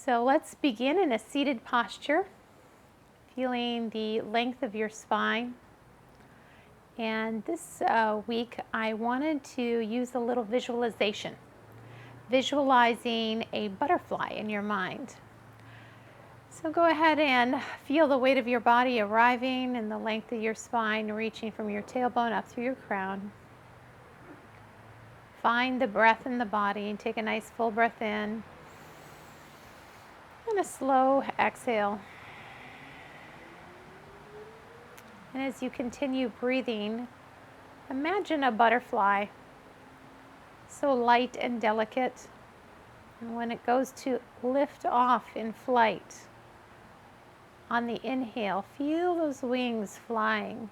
So let's begin in a seated posture, feeling the length of your spine. And this week I wanted to use a little visualization, visualizing a butterfly in your mind. So go ahead and feel the weight of your body arriving and the length of your spine, reaching from your tailbone up through your crown. Find the breath in the body and take a nice full breath in and a slow exhale. And as you continue breathing, imagine a butterfly, so light and delicate. And when it goes to lift off in flight, on the inhale, feel those wings flying,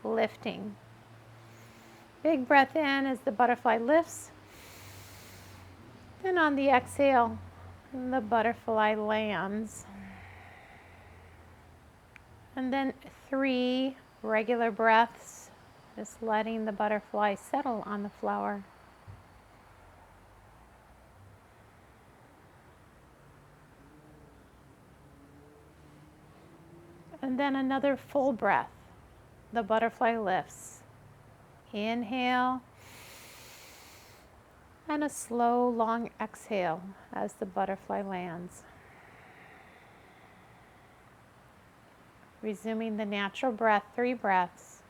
lifting. Big breath in as the butterfly lifts. Then on the exhale, the butterfly lands. And then 3 regular breaths, just letting the butterfly settle on the flower. And then another full breath. The butterfly lifts. Inhale. And a slow, long exhale as the butterfly lands. Resuming the natural breath, 3 breaths.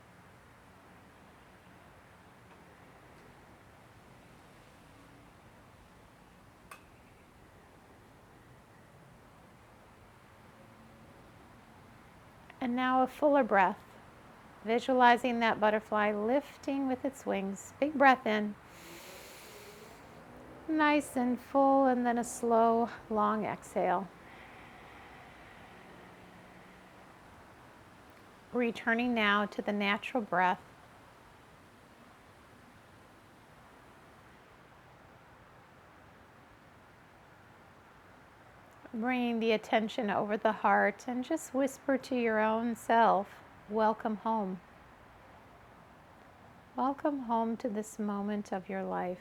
And now a fuller breath, visualizing that butterfly lifting with its wings. Big breath in, nice and full, and then a slow, long exhale. Returning now to the natural breath. Bringing the attention over the heart and just whisper to your own self, welcome home. Welcome home to this moment of your life.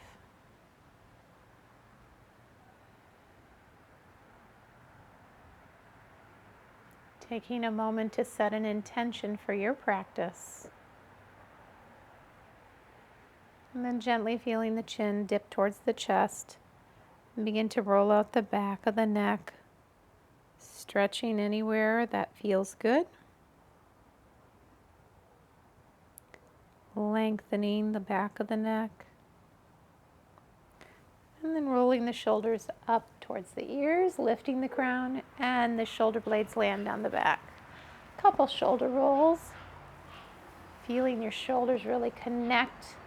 Taking a moment to set an intention for your practice. And then gently feeling the chin dip towards the chest. And begin to roll out the back of the neck, stretching anywhere that feels good. Lengthening the back of the neck. And then rolling the shoulders up towards the ears, lifting the crown, and the shoulder blades land on the back. Couple shoulder rolls. Feeling your shoulders really connect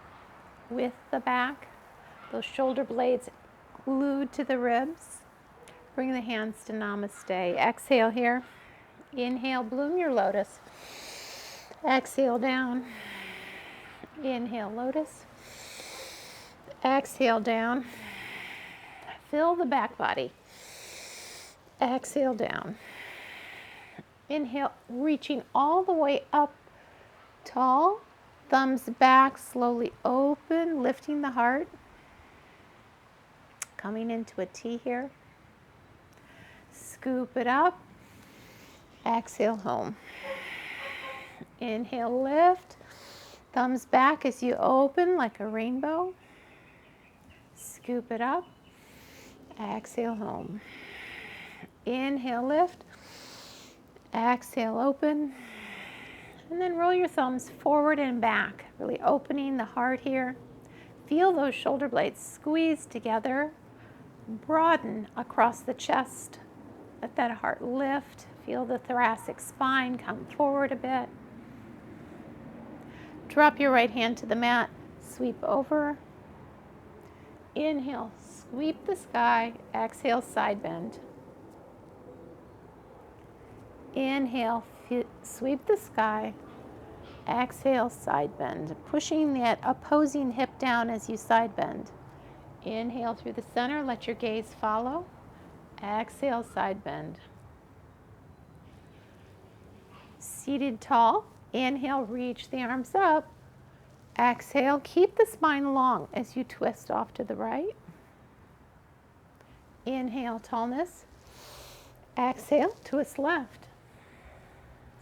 with the back. Those shoulder blades glued to the ribs. Bring the hands to namaste. Exhale here. Inhale, bloom your lotus. Exhale down. Inhale, lotus. Exhale down. Fill the back body. Exhale down. Inhale, reaching all the way up tall. Thumbs back, slowly open, lifting the heart. Coming into a T here. Scoop it up. Exhale, home. Inhale, lift. Thumbs back as you open like a rainbow. Scoop it up. Exhale, home. Inhale, lift. Exhale, open. And then roll your thumbs forward and back, really opening the heart here. Feel those shoulder blades squeeze together. Broaden across the chest. Let that heart lift. Feel the thoracic spine come forward a bit. Drop your right hand to the mat. Sweep over. Inhale, sweep the sky. Exhale, side bend. Inhale, sweep the sky. Exhale, side bend. Pushing that opposing hip down as you side bend. Inhale through the center. Let your gaze follow. Exhale, side bend. Seated tall. Inhale, reach the arms up. Exhale, keep the spine long as you twist off to the right. Inhale, tallness. Exhale, twist left.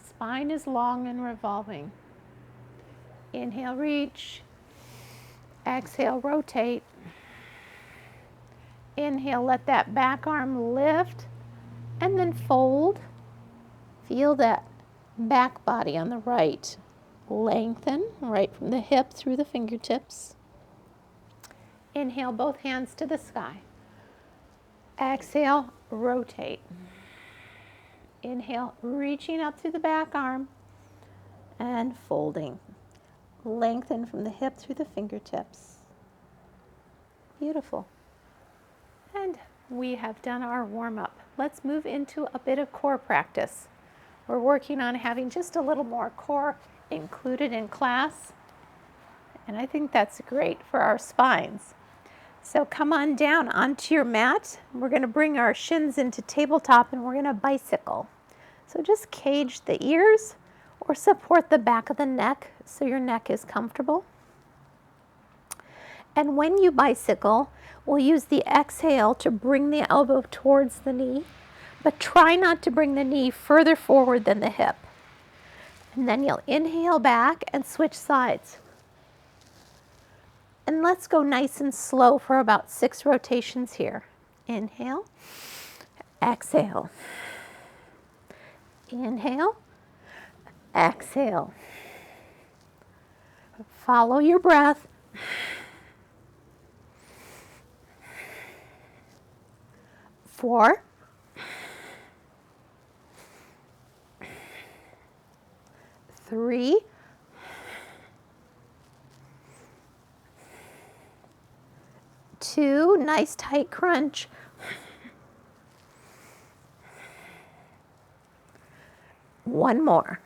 Spine is long and revolving. Inhale, reach. Exhale, rotate. Inhale, let that back arm lift and then fold. Feel that back body on the right. Lengthen right from the hip through the fingertips. Inhale, both hands to the sky. Exhale, rotate. Inhale, reaching up through the back arm and folding. Lengthen from the hip through the fingertips. Beautiful. And we have done our warm-up. Let's move into a bit of core practice. We're working on having just a little more core included in class, and I think that's great for our spines. So come on down onto your mat. We're going to bring our shins into tabletop and we're going to bicycle. So just cage the ears or support the back of the neck so your neck is comfortable. And when you bicycle, we'll use the exhale to bring the elbow towards the knee, but try not to bring the knee further forward than the hip. And then you'll inhale back and switch sides. And let's go nice and slow for about 6 rotations here. Inhale, exhale. Inhale, exhale. Follow your breath. 4, 3, 2, nice tight crunch. 1 more.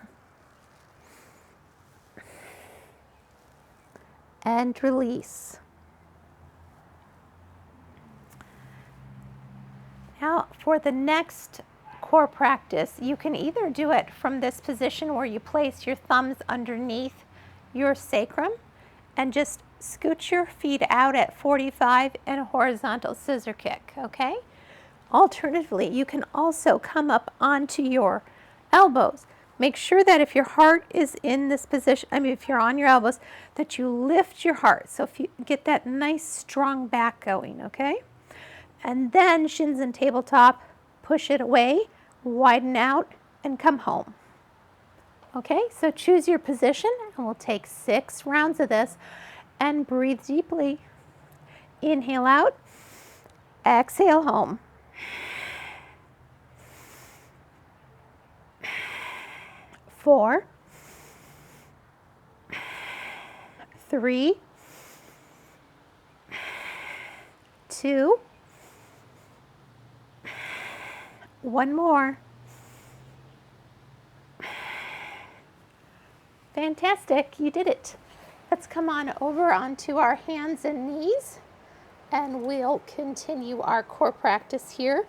And release. Now for the next core practice, you can either do it from this position where you place your thumbs underneath your sacrum and just scoot your feet out at 45 and a horizontal scissor kick, okay? Alternatively, you can also come up onto your elbows. Make sure that if your heart is in this position, if you're on your elbows, that you lift your heart. So if you get that nice strong back going, okay? And then shins in tabletop, push it away, widen out, and come home. Okay, so choose your position, and we'll take 6 rounds of this, and breathe deeply. Inhale out, exhale home. 4, 3, 2, 1 more. Fantastic, you did it. Let's come on over onto our hands and knees, and we'll continue our core practice here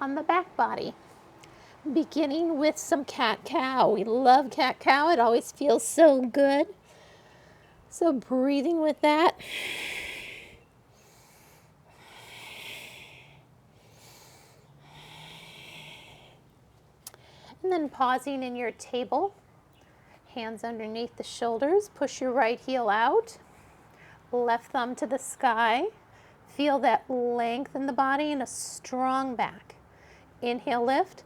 on the back body. Beginning with some cat-cow. We love cat-cow, it always feels so good. So breathing with that. And then pausing in your table, hands underneath the shoulders, push your right heel out, left thumb to the sky. Feel that length in the body and a strong back. Inhale, lift.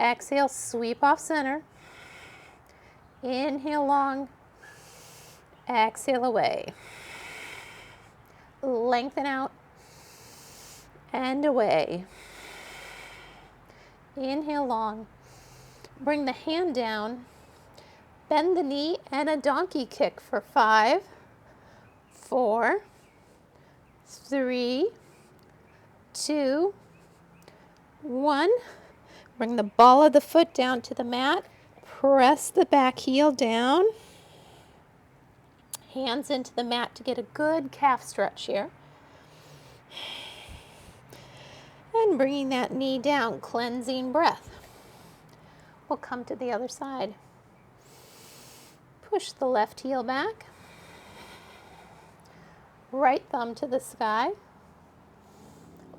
Exhale, sweep off center. Inhale long. Exhale away. Lengthen out and away. Inhale long. Bring the hand down. Bend the knee and a donkey kick for 5, 4, 3, 2, 1. Bring the ball of the foot down to the mat. Press the back heel down. Hands into the mat to get a good calf stretch here. And bringing that knee down, cleansing breath. We'll come to the other side. Push the left heel back. Right thumb to the sky.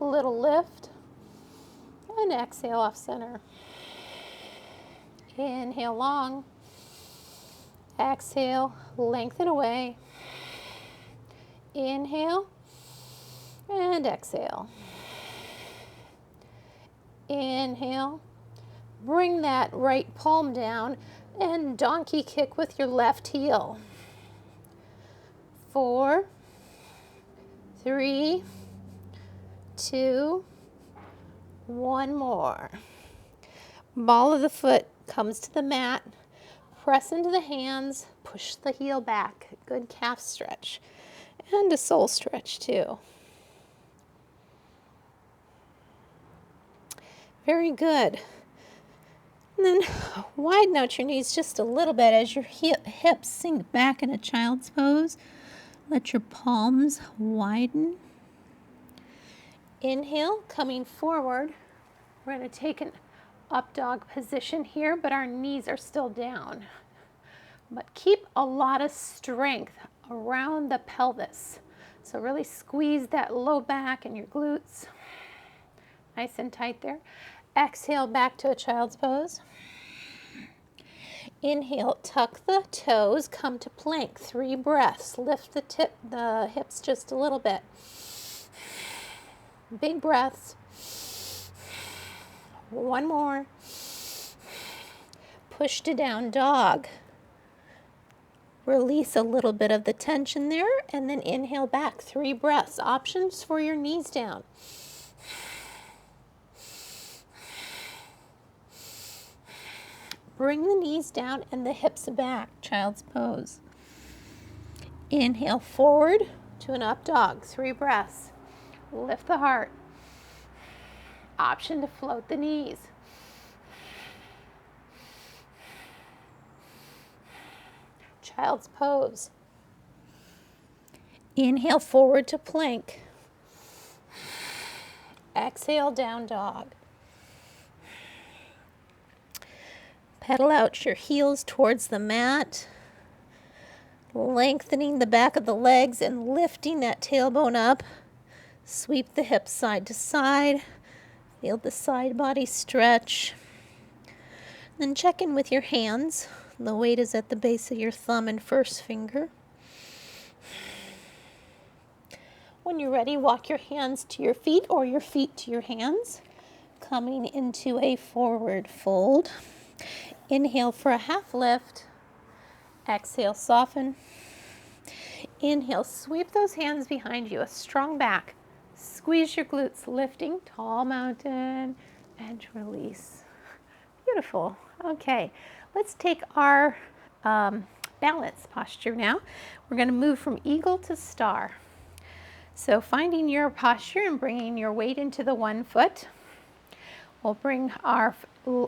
A little lift. And and exhale off center. Inhale long. Exhale, lengthen away. Inhale and exhale. Inhale. Bring that right palm down and donkey kick with your left heel. 4, 3, 2, 1 more. Ball of the foot comes to the mat. Press into the hands. Push the heel back. Good calf stretch. And a sole stretch too. Very good. And then widen out your knees just a little bit as your hips sink back in a child's pose. Let your palms widen. Inhale, coming forward. We're going to take an up dog position here, but our knees are still down. But keep a lot of strength around the pelvis. So really squeeze that low back and your glutes. Nice and tight there. Exhale back to a child's pose. Inhale, tuck the toes, come to plank. 3 breaths. Lift the hips just a little bit. Big breaths. 1 more. Push to down dog. Release a little bit of the tension there, and then inhale back. 3 breaths. Options for your knees down. Bring the knees down and the hips back, child's pose. Inhale forward to an up dog, 3 breaths. Lift the heart. Option to float the knees. Child's pose. Inhale forward to plank. Exhale down dog. Pedal out your heels towards the mat, lengthening the back of the legs and lifting that tailbone up. Sweep the hips side to side. Feel the side body stretch. Then check in with your hands. The weight is at the base of your thumb and first finger. When you're ready, walk your hands to your feet or your feet to your hands, coming into a forward fold. Inhale for a half lift. Exhale, soften. Inhale, sweep those hands behind you, a strong back. Squeeze your glutes, lifting, tall mountain, and release. Beautiful. Okay, let's take our balance posture now. We're going to move from eagle to star. So finding your posture and bringing your weight into the 1 foot. We'll bring our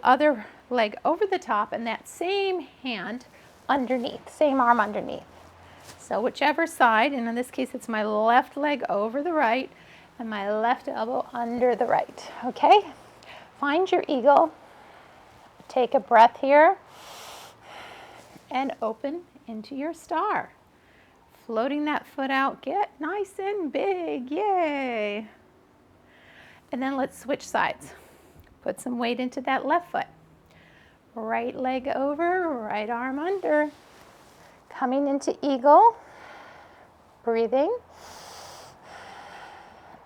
other leg over the top and that same hand underneath, same arm underneath. So whichever side, and in this case it's my left leg over the right and my left elbow under the right, okay? Find your eagle, take a breath here, and open into your star. Floating that foot out, get nice and big, yay! And then let's switch sides. Put some weight into that left foot. Right leg over, right arm under. Coming into eagle. Breathing.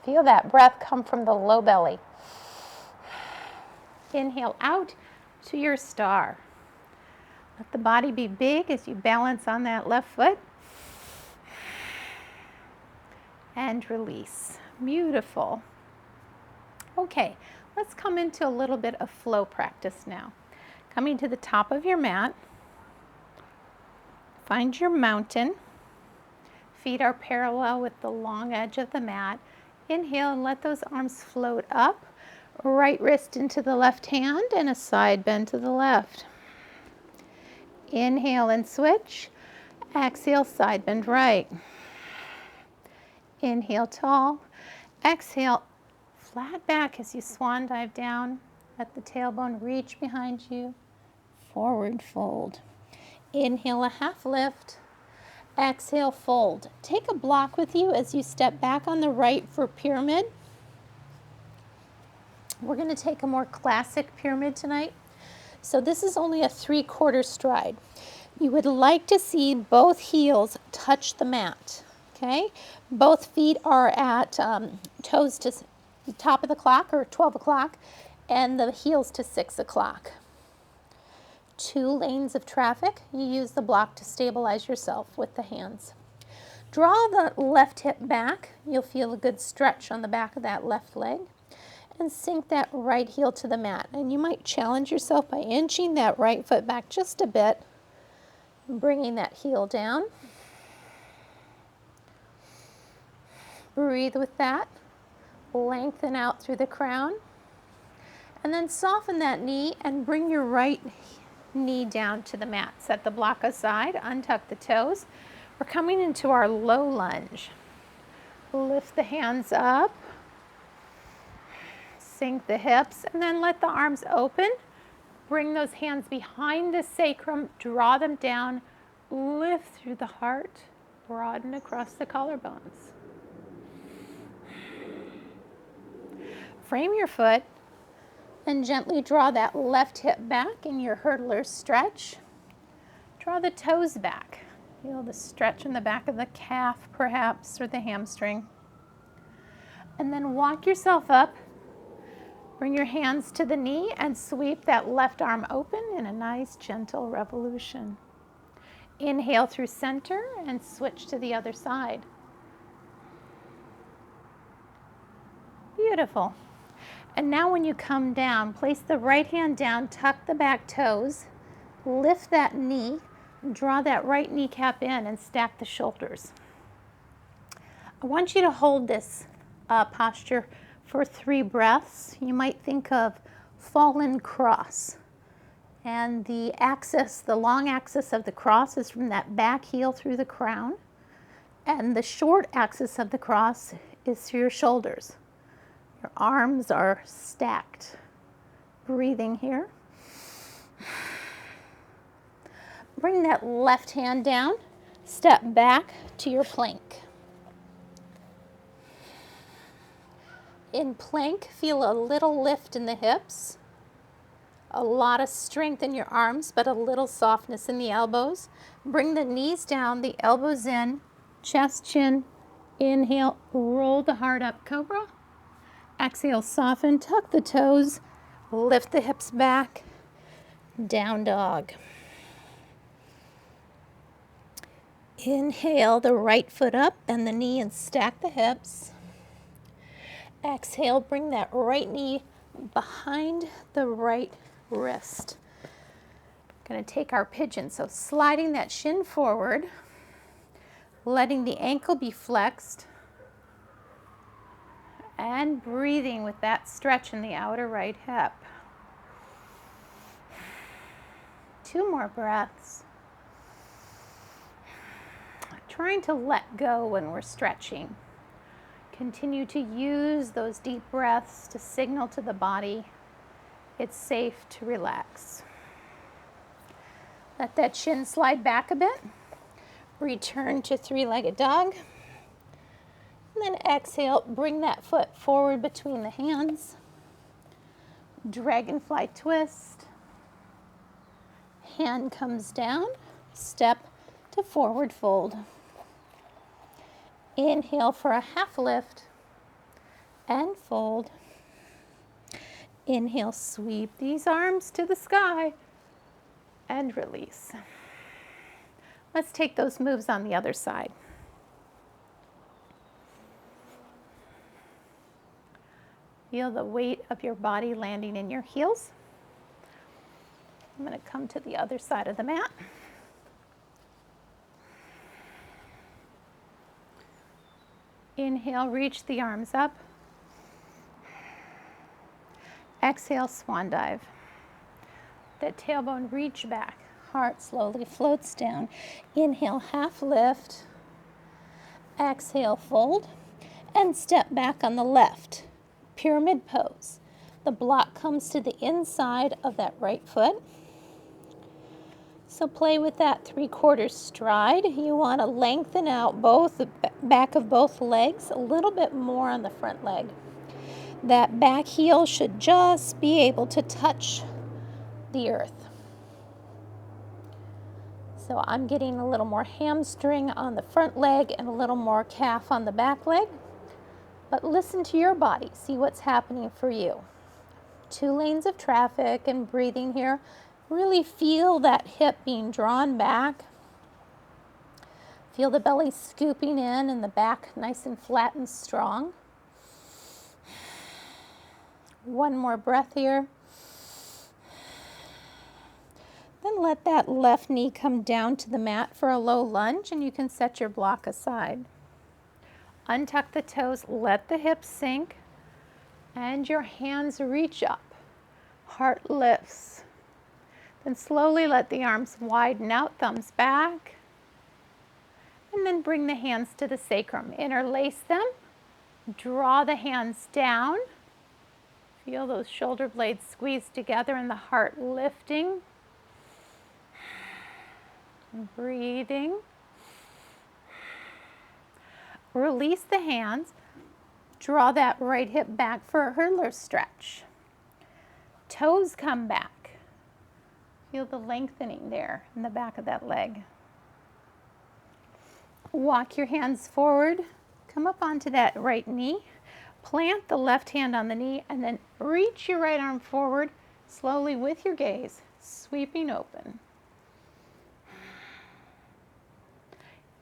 Feel that breath come from the low belly. Inhale out to your star. Let the body be big as you balance on that left foot. And release. Beautiful. Okay, let's come into a little bit of flow practice now. Coming to the top of your mat, find your mountain. Feet are parallel with the long edge of the mat. Inhale and let those arms float up. Right wrist into the left hand and a side bend to the left. Inhale and switch. Exhale, side bend right. Inhale, tall. Exhale, flat back as you swan dive down. Let the tailbone reach behind you. Forward fold. Inhale, a half lift. Exhale, fold. Take a block with you as you step back on the right for pyramid. We're going to take a more classic pyramid tonight. So this is only a 3/4 stride. You would like to see both heels touch the mat, okay? Both feet are at toes to top of the clock or 12 o'clock and the heels to 6 o'clock. 2 lanes of traffic. You use the block to stabilize yourself with the hands. Draw the left hip back. You'll feel a good stretch on the back of that left leg. And sink that right heel to the mat. And you might challenge yourself by inching that right foot back just a bit, bringing that heel down. Breathe with that. Lengthen out through the crown. And then soften that knee and bring your right knee down to the mat. Set the block aside, untuck the toes. We're coming into our low lunge. Lift the hands up. Sink the hips and then let the arms open. Bring those hands behind the sacrum, draw them down, lift through the heart, broaden across the collarbones. Frame your foot and gently draw that left hip back in your hurdler stretch. Draw the toes back. Feel the stretch in the back of the calf perhaps or the hamstring. And then walk yourself up. Bring your hands to the knee and sweep that left arm open in a nice gentle revolution. Inhale through center and switch to the other side. Beautiful. And now when you come down, place the right hand down, tuck the back toes, lift that knee, draw that right kneecap in and stack the shoulders. I want you to hold this posture for 3 breaths. You might think of fallen cross. And the axis, the long axis of the cross is from that back heel through the crown. And the short axis of the cross is through your shoulders. Your arms are stacked. Breathing here. Bring that left hand down. Step back to your plank. In plank, feel a little lift in the hips, a lot of strength in your arms, but a little softness in the elbows. Bring the knees down, the elbows in, chest, chin. Inhale, roll the heart up, cobra. Exhale, soften, tuck the toes, lift the hips back, down dog. Inhale the right foot up, bend the knee and stack the hips. Exhale, bring that right knee behind the right wrist. Going to take our pigeon, so sliding that shin forward, letting the ankle be flexed, and breathing with that stretch in the outer right hip. 2 more breaths. Trying to let go when we're stretching. Continue to use those deep breaths to signal to the body it's safe to relax. Let that chin slide back a bit. Return to 3-legged dog. And then exhale, bring that foot forward between the hands. Dragonfly twist. Hand comes down, step to forward fold. Inhale for a half lift and fold. Inhale, sweep these arms to the sky and release. Let's take those moves on the other side. Feel the weight of your body landing in your heels. I'm going to come to the other side of the mat. Inhale, reach the arms up. Exhale, swan dive. That tailbone reach back. Heart slowly floats down. Inhale, half lift. Exhale, fold. And step back on the left. Pyramid pose. The block comes to the inside of that right foot. So play with that 3/4 stride. You want to lengthen out both the back of both legs, a little bit more on the front leg. That back heel should just be able to touch the earth. So I'm getting a little more hamstring on the front leg and a little more calf on the back leg. But listen to your body, see what's happening for you. 2 lanes of traffic and breathing here. Really feel that hip being drawn back. Feel the belly scooping in and the back nice and flat and strong. One more breath here. Then let that left knee come down to the mat for a low lunge, and you can set your block aside. Untuck the toes, let the hips sink, and your hands reach up. Heart lifts. Then slowly let the arms widen out, thumbs back, and then bring the hands to the sacrum. Interlace them, draw the hands down. Feel those shoulder blades squeeze together and the heart lifting. Breathing. Release the hands. Draw that right hip back for a hurdler stretch. Toes come back. Feel the lengthening there in the back of that leg. Walk your hands forward. Come up onto that right knee. Plant the left hand on the knee and then reach your right arm forward slowly with your gaze, sweeping open.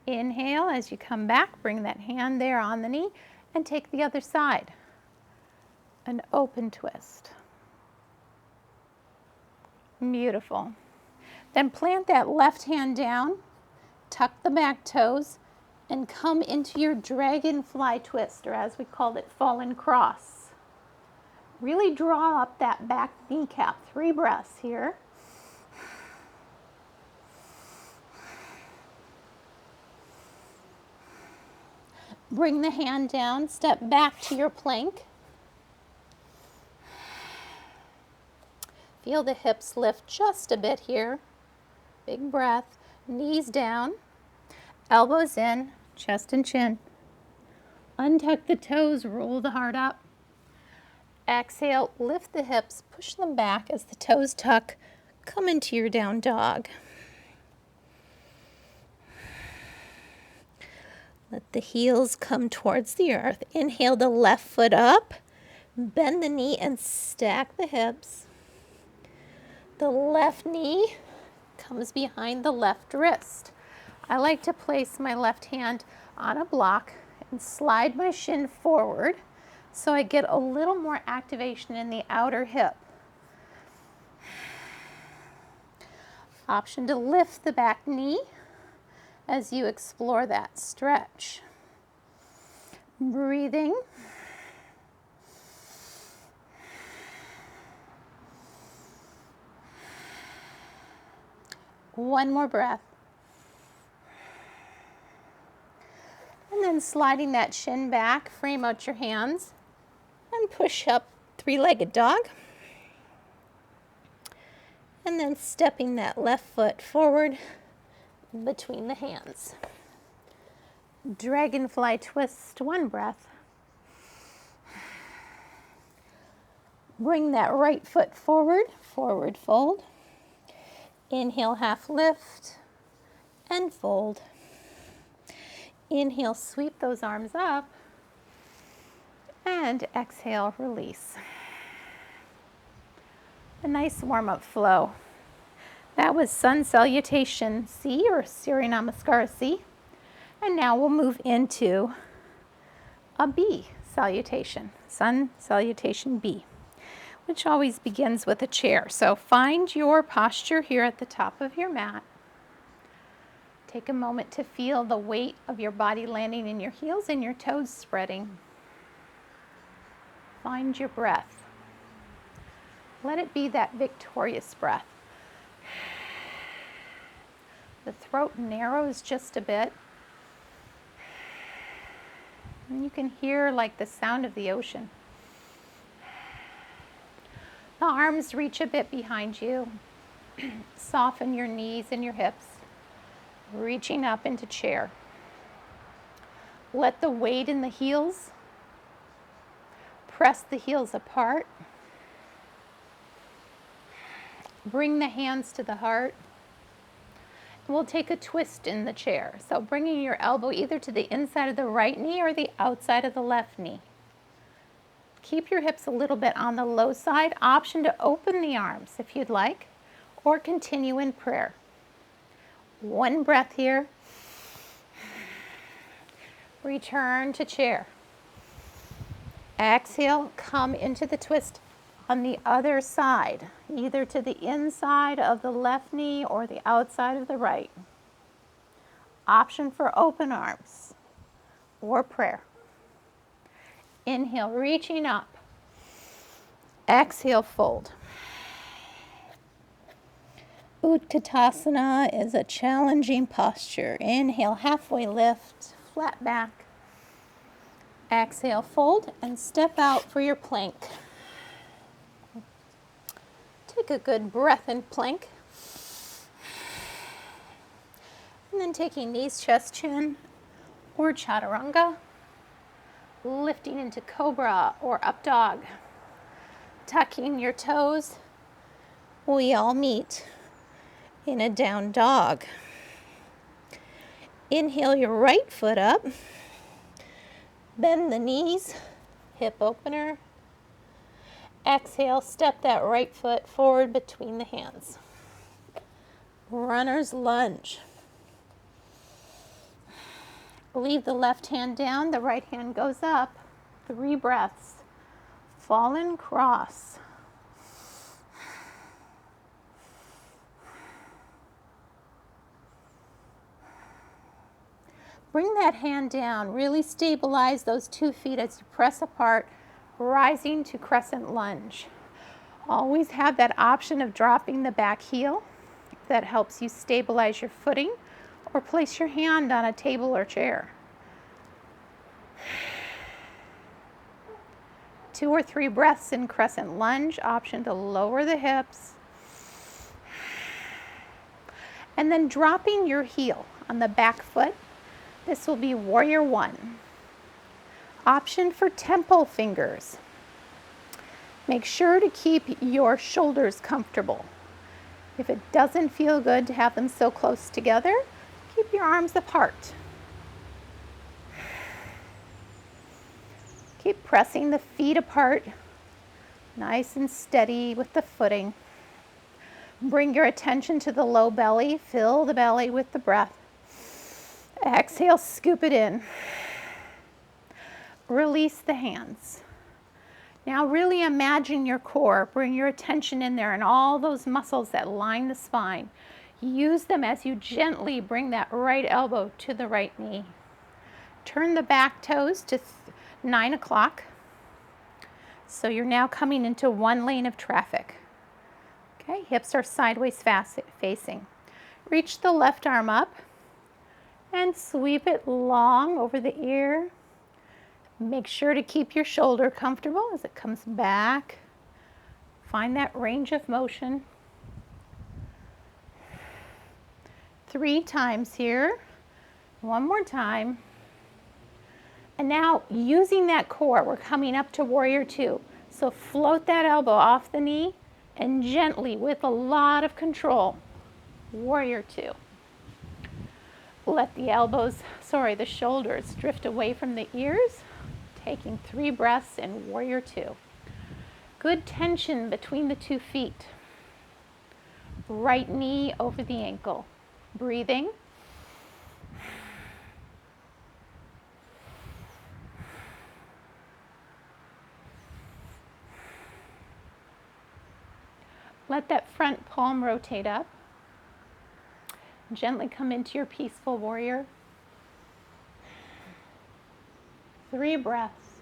Inhale as you come back, bring that hand there on the knee and take the other side. An open twist. Beautiful. Then plant that left hand down, tuck the back toes, and come into your dragonfly twist, or as we called it, fallen cross. Really draw up that back kneecap. 3 breaths here. Bring the hand down, step back to your plank. Feel the hips lift just a bit here. Big breath, knees down, elbows in, chest and chin. Untuck the toes, roll the heart up. Exhale, lift the hips, push them back as the toes tuck. Come into your down dog. Let the heels come towards the earth. Inhale the left foot up. Bend the knee and stack the hips. The left knee comes behind the left wrist. I like to place my left hand on a block and slide my shin forward so I get a little more activation in the outer hip. Option to lift the back knee as you explore that stretch. Breathing. One more breath. And then sliding that shin back, frame out your hands, and push up 3-legged dog. And then stepping that left foot forward between the hands. Dragonfly twist, 1 breath. Bring that right foot forward, forward fold. Inhale, half lift, and fold. Inhale, sweep those arms up, and exhale, release. A nice warm-up flow. That was Sun Salutation C, or Surya Namaskara C. And now we'll move into a B salutation, Sun Salutation B, which always begins with a chair. So find your posture here at the top of your mat. Take a moment to feel the weight of your body landing in your heels and your toes spreading. Find your breath. Let it be that victorious breath. The throat narrows just a bit. And you can hear like the sound of the ocean. The arms reach a bit behind you. Soften your knees and your hips, reaching up into chair. Let the weight in the heels press the heels apart. Bring the hands to the heart. We'll take a twist in the chair. So bringing your elbow either to the inside of the right knee or the outside of the left knee. Keep your hips a little bit on the low side. Option to open the arms if you'd like, or continue in prayer. One breath here. Return to chair. Exhale, come into the twist on the other side, either to the inside of the left knee or the outside of the right. Option for open arms or prayer. Inhale, reaching up. Exhale, fold. Utkatasana is a challenging posture. Inhale, halfway lift, flat back. Exhale, fold, and step out for your plank. Take a good breath in plank. And then taking knees, chest, chin, or chaturanga. Lifting into cobra or up dog. Tucking your toes. We all meet in a down dog. Inhale your right foot up. Bend the knees, hip opener. Exhale, step that right foot forward between the hands. Runner's lunge. Leave the left hand down, the right hand goes up. 3 breaths. Fallen cross. Bring that hand down. Really stabilize those 2 feet as you press apart, rising to crescent lunge. Always have that option of dropping the back heel. That helps you stabilize your footing, or place your hand on a table or chair. 2 or 3 breaths in crescent lunge. Option to lower the hips. And then dropping your heel on the back foot. This will be warrior 1. Option for temple fingers. Make sure to keep your shoulders comfortable. If it doesn't feel good to have them so close together, keep your arms apart. Keep pressing the feet apart, nice and steady with the footing. Bring your attention to the low belly. Fill the belly with the breath. Exhale, scoop it in. Release the hands. Now really imagine your core. Bring your attention in there and all those muscles that line the spine. Use them as you gently bring that right elbow to the right knee. Turn the back toes to 9 o'clock. So you're now coming into 1 lane of traffic. Okay, hips are sideways facing. Reach the left arm up and sweep it long over the ear. Make sure to keep your shoulder comfortable as it comes back. Find that range of motion. 3 times here. 1 more time. And now using that core, we're coming up to warrior 2. So float that elbow off the knee and gently, with a lot of control, warrior 2. Let the shoulders drift away from the ears, taking 3 breaths in warrior 2. Good tension between the 2 feet. Right knee over the ankle. Breathing. Let that front palm rotate up. Gently come into your peaceful warrior. 3 breaths.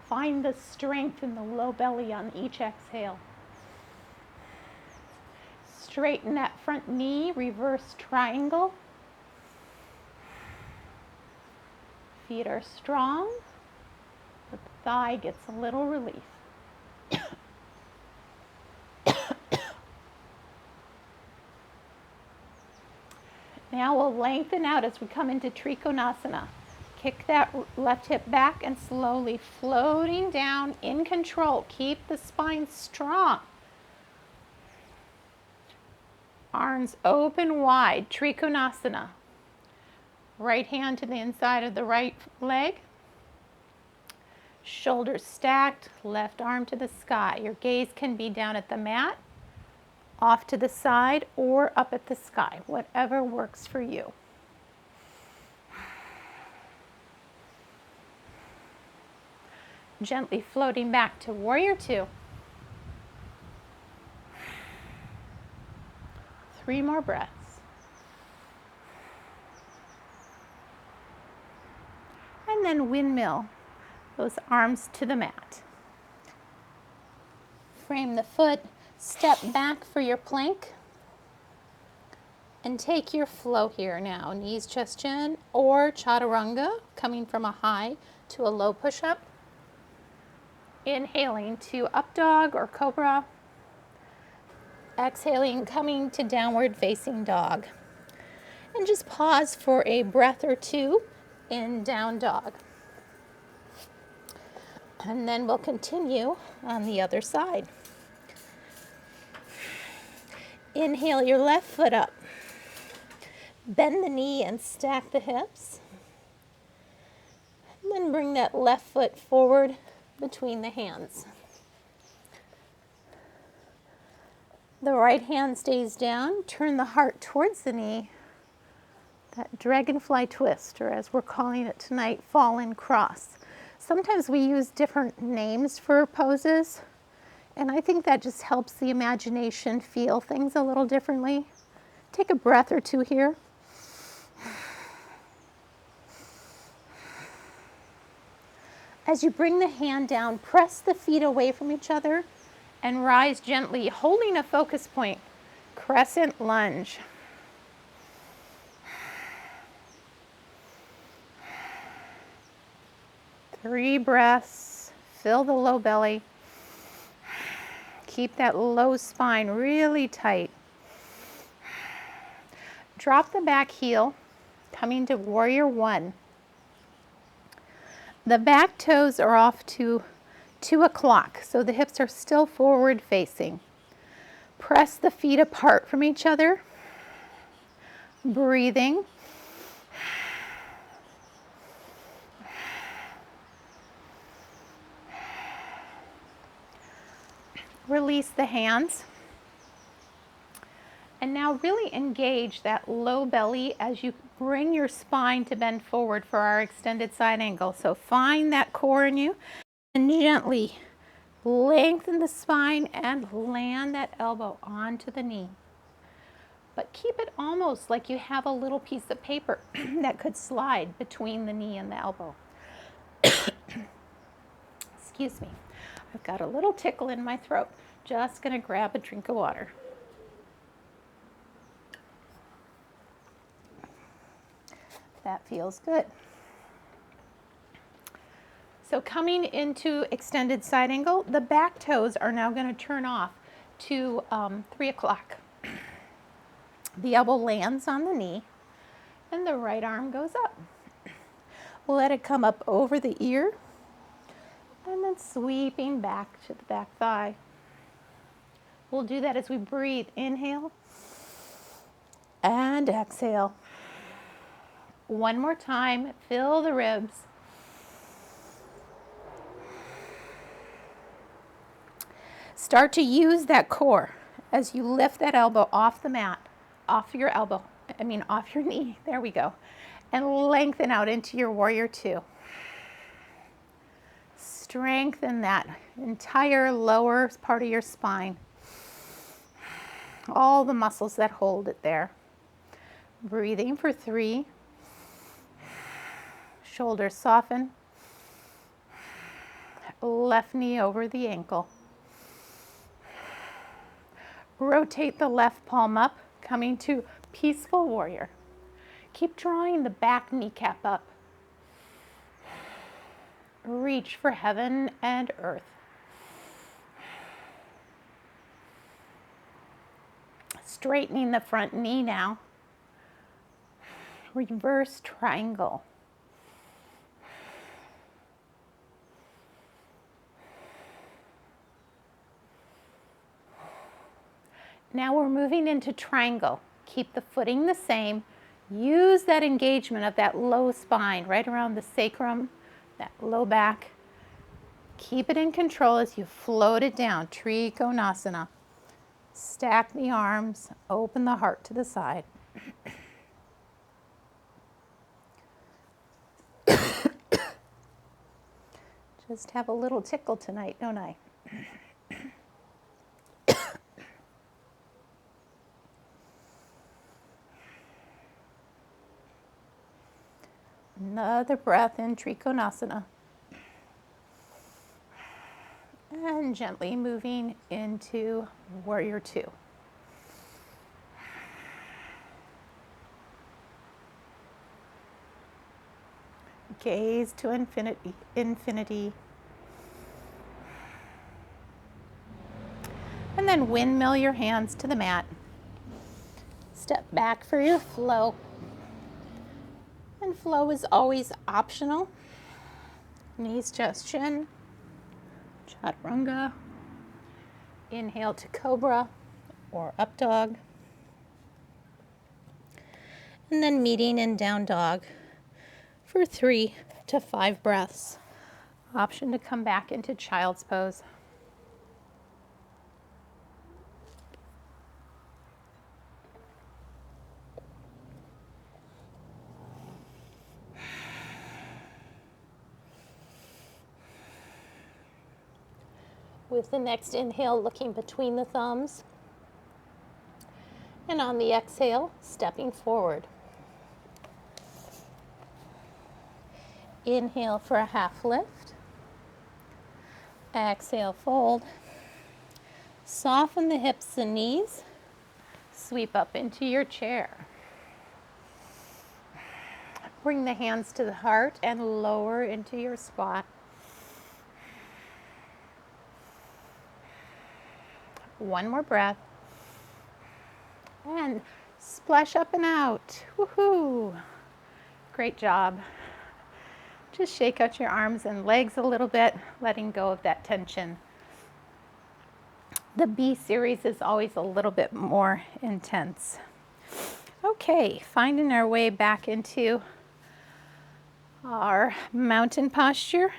Find the strength in the low belly on each exhale. Straighten that front knee, reverse triangle. Feet are strong, but the thigh gets a little relief. Now we'll lengthen out as we come into Trikonasana. Kick that left hip back and slowly floating down in control. Keep the spine strong. Arms open wide, Trikonasana. Right hand to the inside of the right leg. Shoulders stacked, left arm to the sky. Your gaze can be down at the mat, off to the side, or up at the sky, whatever works for you. Gently floating back to warrior two. 3 more breaths. And then windmill those arms to the mat. Frame the foot, step back for your plank, and take your flow here now. Knees, chest, chin, or chaturanga, coming from a high to a low push-up. Inhaling to up dog or cobra. Exhaling, coming to downward facing dog. And just pause for a breath or two in down dog. And then we'll continue on the other side. Inhale your left foot up. Bend the knee and stack the hips. And then bring that left foot forward between the hands. The right hand stays down. Turn the heart towards the knee. That dragonfly twist, or as we're calling it tonight, fallen cross. Sometimes we use different names for poses, and I think that just helps the imagination feel things a little differently. Take a breath or two here. As you bring the hand down, press the feet away from each other and rise gently, holding a focus point. Crescent lunge. Three breaths, fill the low belly. Keep that low spine really tight. Drop the back heel, coming to warrior one. The back toes are off to 2 o'clock, so the hips are still forward facing. Press the feet apart from each other. Breathing. Release the hands. And now really engage that low belly as you bring your spine to bend forward for our extended side angle. So find that core in you and gently lengthen the spine and land that elbow onto the knee. But keep it almost like you have a little piece of paper that could slide between the knee and the elbow. Excuse me. I've got a little tickle in my throat. Just gonna grab a drink of water. That feels good. So coming into extended side angle, the back toes are now going to turn off to 3 o'clock. The elbow lands on the knee and the right arm goes up. We'll let it come up over the ear and then sweeping back to the back thigh. We'll do that as we breathe. Inhale and exhale. One more time, fill the ribs. Start to use that core as you lift that elbow off the mat, off your knee. There we go. And lengthen out into your warrior two. Strengthen that entire lower part of your spine. All the muscles that hold it there. Breathing for 3. Shoulders soften. Left knee over the ankle. Rotate the left palm up, coming to peaceful warrior. Keep drawing the back kneecap up. Reach for heaven and earth. Straightening the front knee now. Reverse triangle. Now we're moving into triangle. Keep the footing the same. Use that engagement of that low spine right around the sacrum, that low back. Keep it in control as you float it down, Trikonasana. Stack the arms, open the heart to the side. Just have a little tickle tonight, don't I? Another breath in Trikonasana. And gently moving into Warrior Two. Gaze to infinity, infinity. And then windmill your hands to the mat. Step back for your flow. And flow is always optional. Knees just chin. Chaturanga. Inhale to cobra or up dog. And then meeting in down dog for 3 to 5 breaths. Option to come back into child's pose. With the next inhale, looking between the thumbs. And on the exhale, stepping forward. Inhale for a half lift. Exhale, fold. Soften the hips and knees. Sweep up into your chair. Bring the hands to the heart and lower into your squat. One more breath. And splash up and out. Woohoo! Great job. Just shake out your arms and legs a little bit, letting go of that tension. The B series is always a little bit more intense. Okay, finding our way back into our mountain posture.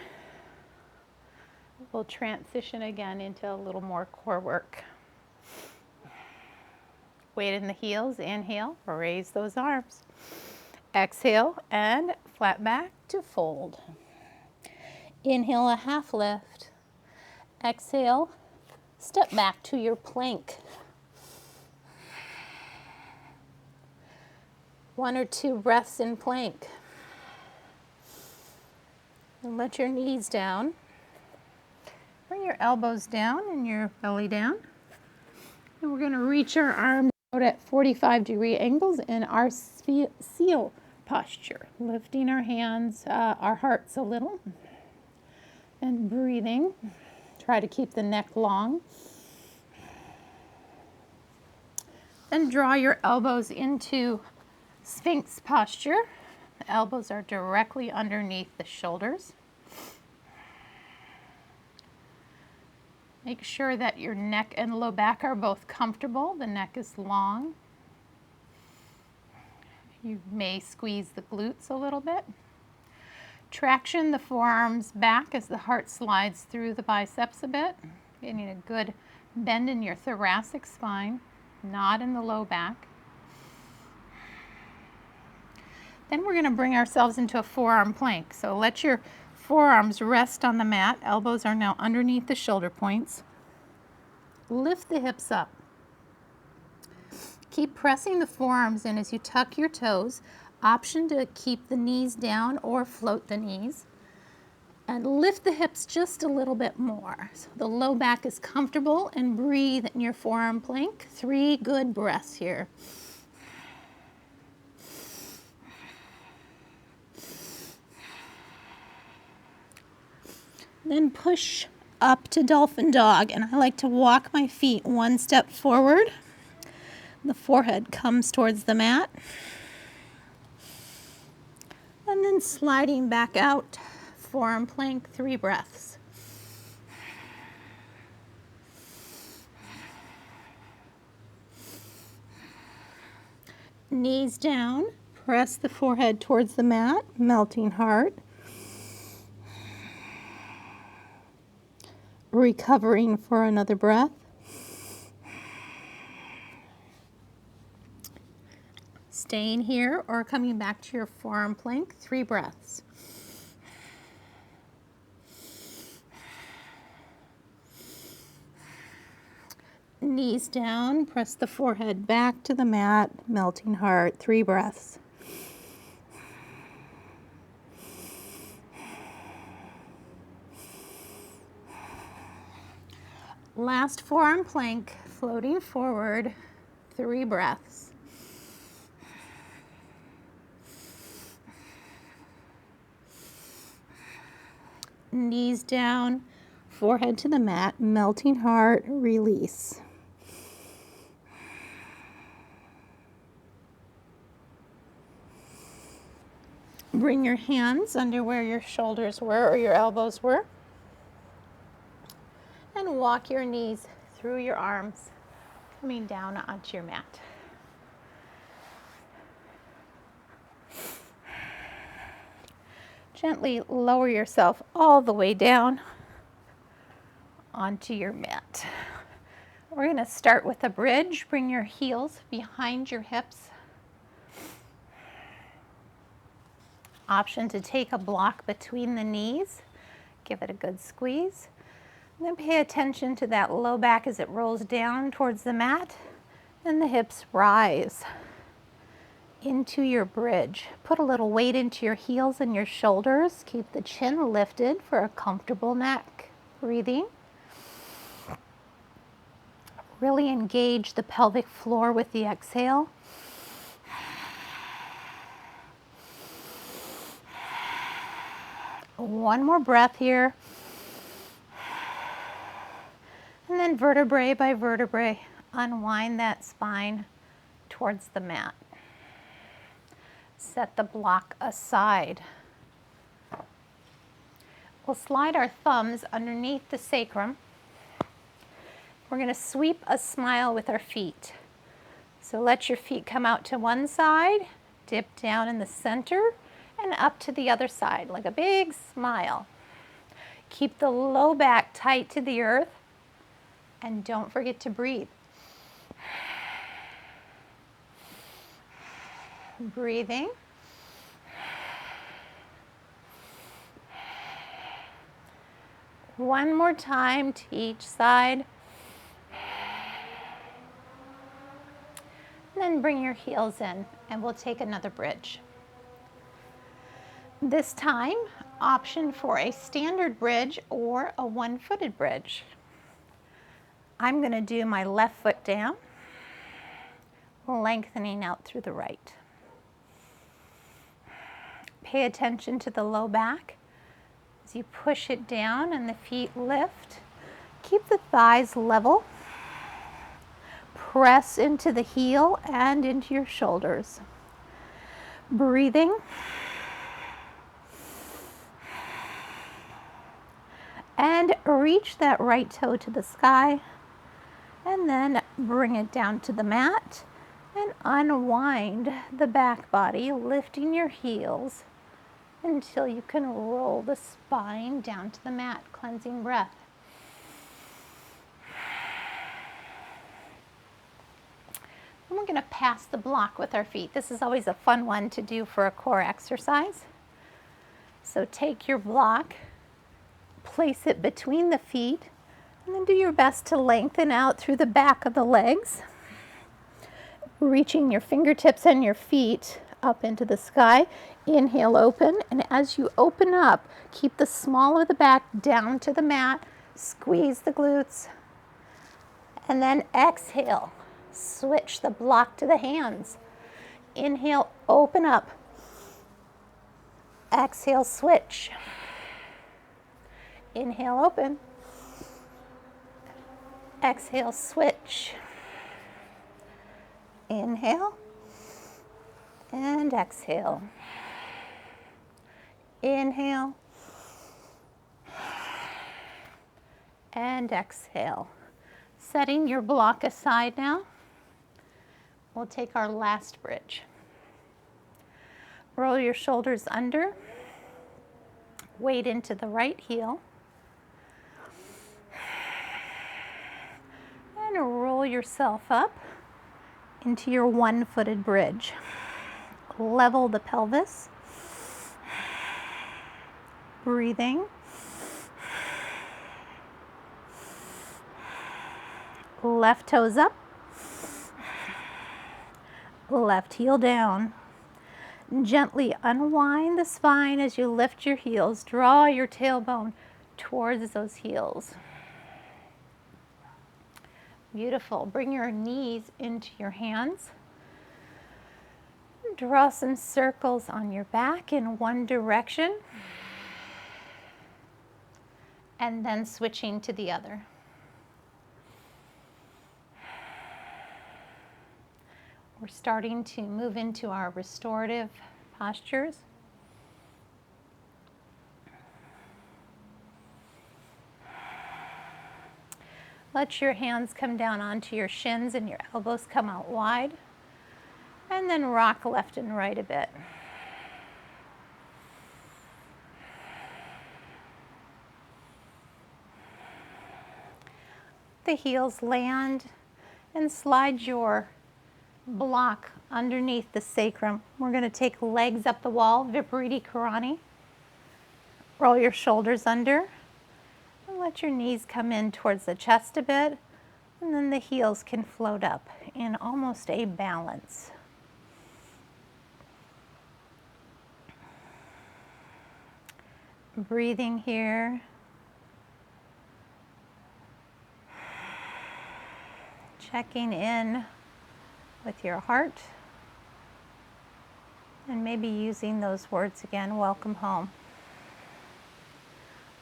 We'll transition again into a little more core work. Weight in the heels, inhale, raise those arms. Exhale and flat back to fold. Inhale, a half lift. Exhale, step back to your plank. 1 or 2 breaths in plank. And let your knees down. Bring your elbows down and your belly down. And we're going to reach our arms out at 45-degree angles in our seal posture. Lifting our hands, our hearts a little. And breathing. Try to keep the neck long. Then draw your elbows into Sphinx posture. The elbows are directly underneath the shoulders. Make sure that your neck and low back are both comfortable. The neck is long. You may squeeze the glutes a little bit. Traction the forearms back as the heart slides through the biceps a bit. Getting a good bend in your thoracic spine, not in the low back. Then we're going to bring ourselves into a forearm plank. So let your forearms rest on the mat. Elbows are now underneath the shoulder points. Lift the hips up. Keep pressing the forearms in as you tuck your toes. Option to keep the knees down or float the knees. And lift the hips just a little bit more. So the low back is comfortable, and breathe in your forearm plank. 3 good breaths here. Then push up to dolphin dog, and I like to walk my feet 1 step forward. The forehead comes towards the mat. And then sliding back out, forearm plank, 3 breaths. Knees down, press the forehead towards the mat, melting heart. Recovering for another breath. Staying here or coming back to your forearm plank, 3 breaths. Knees down, press the forehead back to the mat, melting heart, 3 breaths. Last forearm plank, floating forward, 3 breaths. Knees down, forehead to the mat, melting heart, release. Bring your hands under where your shoulders were or your elbows were. And walk your knees through your arms, coming down onto your mat. Gently lower yourself all the way down onto your mat. We're going to start with a bridge. Bring your heels behind your hips. Option to take a block between the knees. Give it a good squeeze. And then pay attention to that low back as it rolls down towards the mat and the hips rise into your bridge. Put a little weight into your heels and your shoulders. Keep the chin lifted for a comfortable neck. Breathing. Really engage the pelvic floor with the exhale. One more breath here. And then vertebrae by vertebrae, unwind that spine towards the mat. Set the block aside. We'll slide our thumbs underneath the sacrum. We're going to sweep a smile with our feet. So let your feet come out to one side, dip down in the center, and up to the other side, like a big smile. Keep the low back tight to the earth, and don't forget to breathe. Breathing. One more time to each side. And then bring your heels in, and we'll take another bridge. This time, option for a standard bridge or a one-footed bridge. I'm going to do my left foot down, lengthening out through the right. Pay attention to the low back as you push it down and the feet lift. Keep the thighs level. Press into the heel and into your shoulders. Breathing. And reach that right toe to the sky. And then bring it down to the mat and unwind the back body, lifting your heels until you can roll the spine down to the mat, cleansing breath. And we're going to pass the block with our feet. This is always a fun one to do for a core exercise. So take your block, place it between the feet, and then do your best to lengthen out through the back of the legs, reaching your fingertips and your feet up into the sky. Inhale, open, and as you open up, keep the small of the back down to the mat, squeeze the glutes, and then exhale. Switch the block to the hands. Inhale, open up. Exhale, switch. Inhale, open. Exhale, switch. Inhale and exhale. Inhale and exhale. Setting your block aside now. We'll take our last bridge. Roll your shoulders under, weight into the right heel, and roll yourself up into your one-footed bridge. Level the pelvis, breathing. Left toes up, left heel down. Gently unwind the spine as you lift your heels. Draw your tailbone towards those heels. Beautiful. Bring your knees into your hands. Draw some circles on your back in one direction, and then switching to the other. We're starting to move into our restorative postures. Let your hands come down onto your shins and your elbows come out wide. And then rock left and right a bit. The heels land and slide your block underneath the sacrum. We're going to take legs up the wall, Viparita Karani. Roll your shoulders under and let your knees come in towards the chest a bit, and then the heels can float up in almost a balance. Breathing here. Checking in with your heart, and maybe using those words again, welcome home.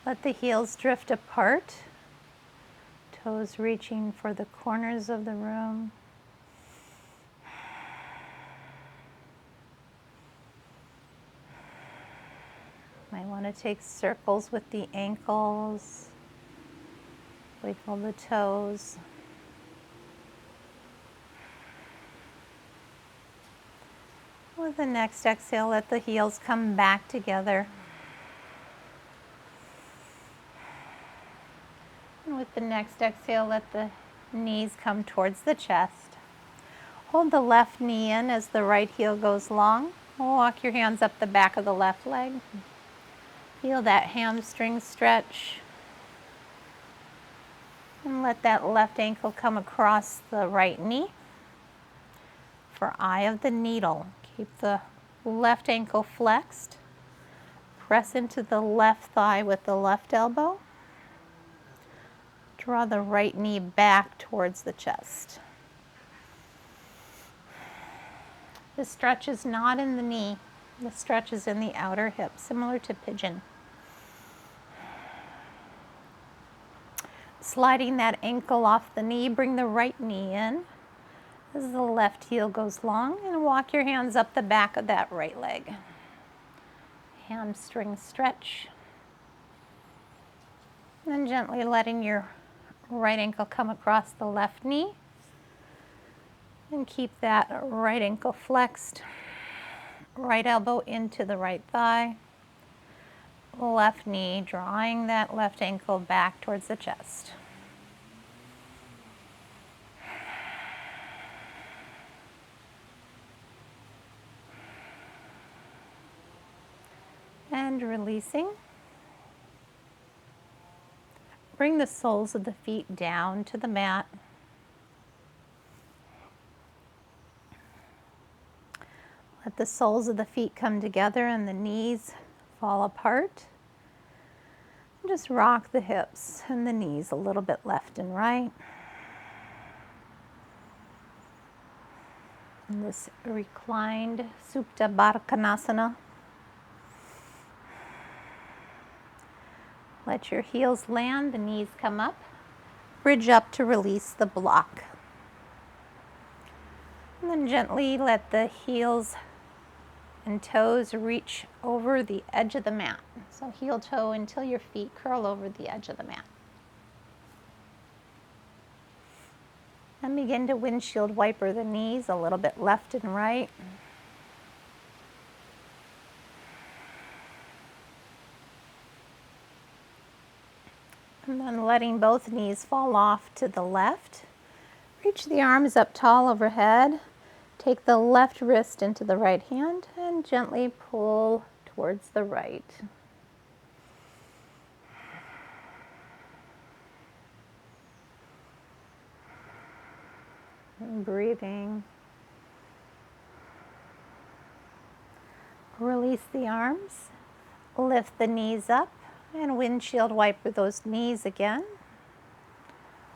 Let the heels drift apart, toes reaching for the corners of the room. Might want to take circles with the ankles, wiggle the toes. With the next exhale, let the heels come back together. And with the next exhale, let the knees come towards the chest. Hold the left knee in as the right heel goes long. Walk your hands up the back of the left leg. Feel that hamstring stretch. And let that left ankle come across the right knee for eye of the needle. Keep the left ankle flexed. Press into the left thigh with the left elbow. Draw the right knee back towards the chest. The stretch is not in the knee. The stretch is in the outer hip, similar to pigeon. Sliding that ankle off the knee, bring the right knee in as the left heel goes long, and walk your hands up the back of that right leg. Hamstring stretch. And gently letting your right ankle come across the left knee. And keep that right ankle flexed. Right elbow into the right thigh. Left knee, drawing that left ankle back towards the chest. And releasing. Bring the soles of the feet down to the mat. Let the soles of the feet come together and the knees fall apart. Just rock the hips and the knees a little bit left and right. In this reclined Supta Baddha Konasana. Let your heels land, the knees come up. Bridge up to release the block. And then gently let the heels and toes reach over the edge of the mat. So heel toe until your feet curl over the edge of the mat. And begin to windshield wiper the knees a little bit left and right. And then letting both knees fall off to the left. Reach the arms up tall overhead. Take the left wrist into the right hand and gently pull towards the right. And breathing. Release the arms. Lift the knees up and windshield wiper those knees again.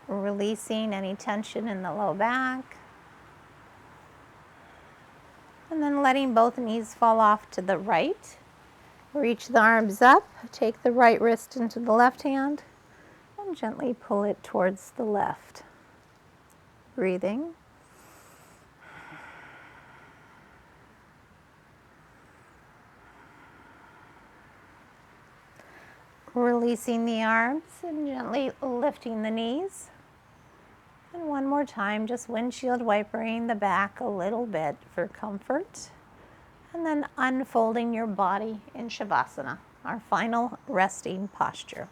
Releasing any tension in the low back. And then letting both knees fall off to the right. Reach the arms up, take the right wrist into the left hand, and gently pull it towards the left. Breathing. Releasing the arms and gently lifting the knees. And one more time, just windshield wipering the back a little bit for comfort. And then unfolding your body in Shavasana, our final resting posture.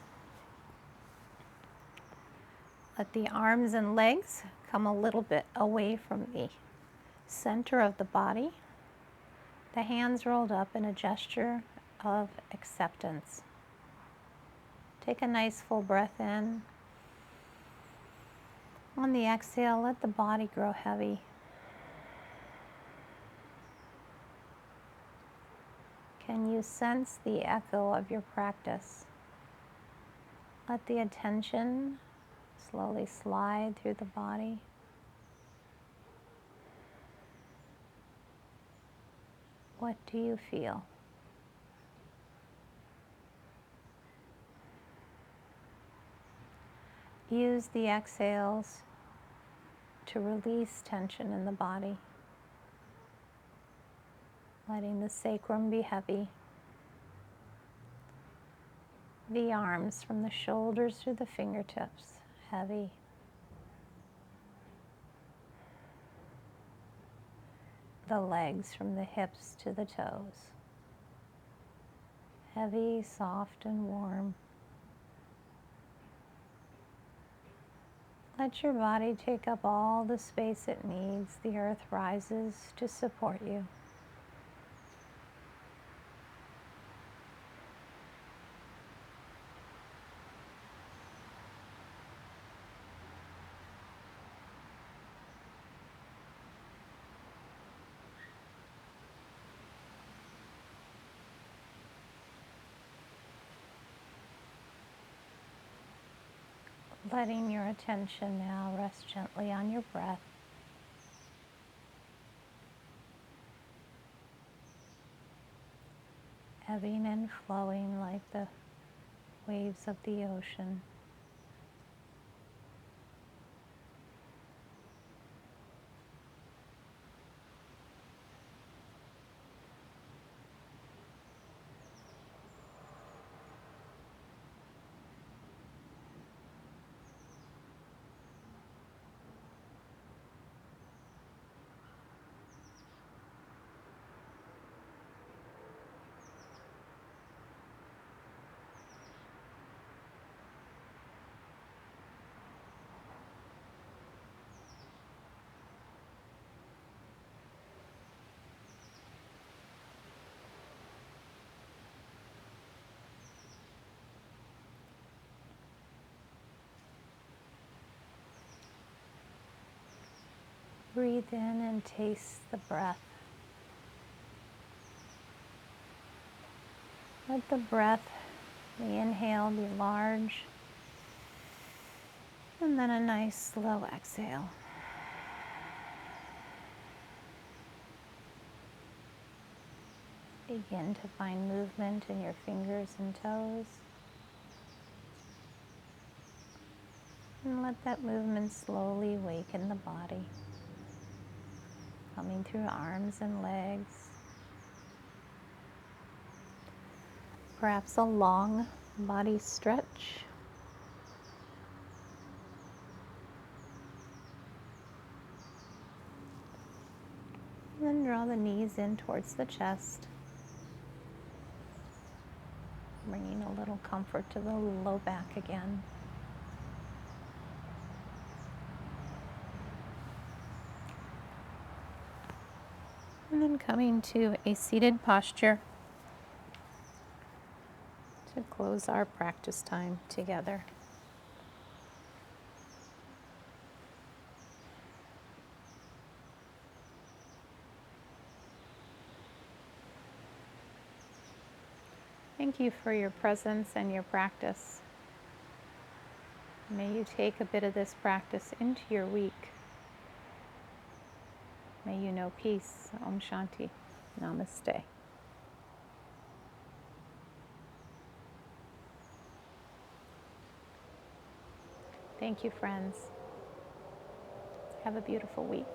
Let the arms and legs come a little bit away from the center of the body. The hands rolled up in a gesture of acceptance. Take a nice full breath in. On the exhale, let the body grow heavy. Can you sense the echo of your practice? Let the attention slowly slide through the body. What do you feel? Use the exhales to release tension in the body, letting the sacrum be heavy, the arms from the shoulders through the fingertips heavy, the legs from the hips to the toes heavy, soft, and warm. Let your body take up all the space it needs. The earth rises to support you. Letting your attention now rest gently on your breath. Ebbing and flowing like the waves of the ocean. Breathe in and taste the breath. Let the breath, the inhale be large, and then a nice slow exhale. Begin to find movement in your fingers and toes. And let that movement slowly waken the body, coming through arms and legs. Perhaps a long body stretch. And then draw the knees in towards the chest, bringing a little comfort to the low back again. And then coming to a seated posture to close our practice time together. Thank you for your presence and your practice. May you take a bit of this practice into your week. May you know peace. Om Shanti. Namaste. Thank you, friends. Have a beautiful week.